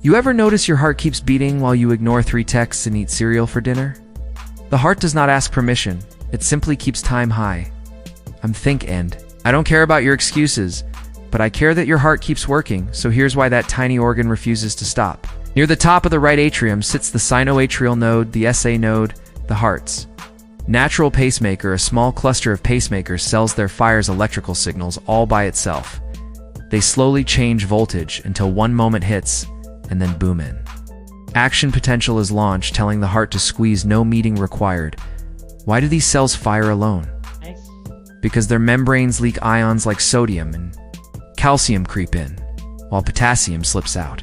You ever notice your heart keeps beating while you ignore 3 texts and eat cereal for dinner? The heart does not ask permission. It simply keeps time high. I'm think-end. I don't care about your excuses, but I care that your heart keeps working, so here's why that tiny organ refuses to stop. Near the top of the right atrium sits the sinoatrial node, the SA node, the heart's natural pacemaker. A small cluster of pacemakers cells their fires electrical signals all by itself. They slowly change voltage until one moment hits, and then boom in. Action potential is launched, telling the heart to squeeze, no meeting required. Why do these cells fire alone? Because their membranes leak ions like sodium and calcium creep in, while potassium slips out.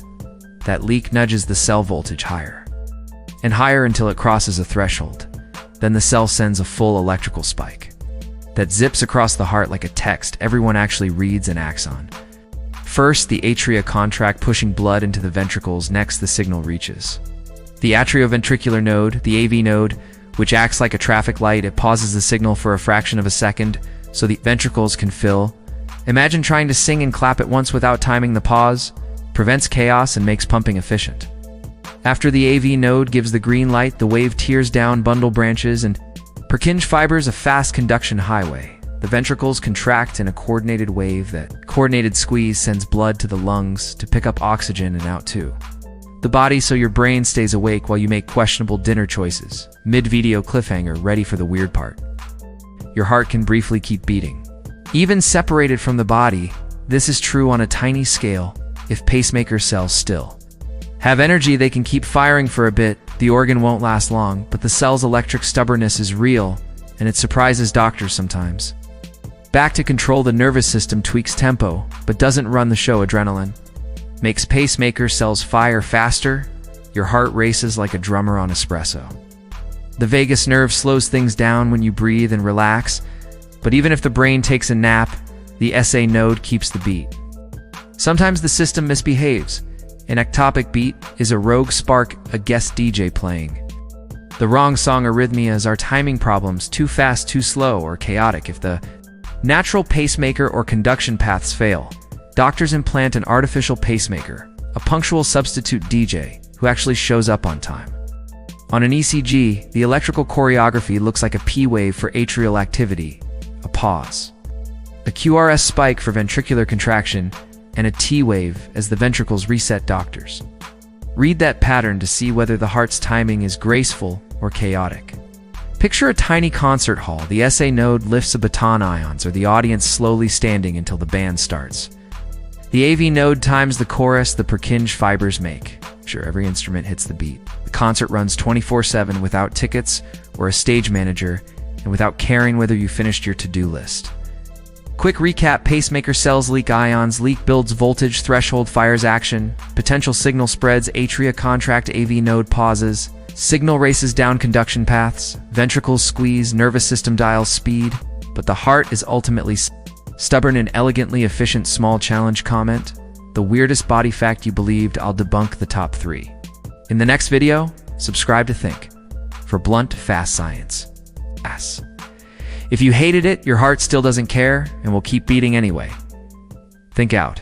That leak nudges the cell voltage higher and higher until it crosses a threshold. Then the cell sends a full electrical spike that zips across the heart like a text everyone actually reads and acts on. First, the atria contract, pushing blood into the ventricles. Next, the signal reaches the atrioventricular node, the AV node, which acts like a traffic light. It pauses the signal for a fraction of a second so the ventricles can fill. Imagine trying to sing and clap at once without timing the pause. Prevents chaos and makes pumping efficient. After the AV node gives the green light, the wave tears down bundle branches and Purkinje fibers, a fast conduction highway. The ventricles contract in a coordinated wave. That coordinated squeeze sends blood to the lungs to pick up oxygen and out to the body, so your brain stays awake while you make questionable dinner choices. Mid-video cliffhanger, ready for the weird part. Your heart can briefly keep beating, even separated from the body. This is true on a tiny scale. If pacemaker cells still have energy, they can keep firing for a bit. The organ won't last long, but the cell's electric stubbornness is real, and it surprises doctors sometimes. Back to control, the nervous system tweaks tempo, but doesn't run the show. Adrenaline makes pacemaker cells fire faster. Your heart races like a drummer on espresso. The vagus nerve slows things down when you breathe and relax, but even if the brain takes a nap, the SA node keeps the beat. Sometimes the system misbehaves. An ectopic beat is a rogue spark, a guest DJ playing the wrong song. Arrhythmias are timing problems, too fast, too slow, or chaotic. If the natural pacemaker or conduction paths fail, doctors implant an artificial pacemaker, a punctual substitute DJ who actually shows up on time. On an ECG, the electrical choreography looks like a P wave for atrial activity, a pause, a QRS spike for ventricular contraction, and a T wave as the ventricles reset. Doctors read that pattern to see whether the heart's timing is graceful or chaotic. Picture a tiny concert hall. The SA node lifts a baton ions, or the audience slowly standing until the band starts. The AV node times the chorus the Purkinje fibers make sure every instrument hits the beat. The concert runs 24/7 without tickets or a stage manager, and without caring whether you finished your to-do list. Quick recap: pacemaker cells leak ions, leak builds voltage, threshold fires action, potential signal spreads, atria contract, AV node pauses, signal races down conduction paths, ventricles squeeze, nervous system dials speed, but the heart is ultimately stubborn and elegantly efficient. Small challenge comment: the weirdest body fact you believed. I'll debunk the top 3. In the next video, subscribe to Think for blunt, fast science. If you hated it, your heart still doesn't care and will keep beating anyway. Think out.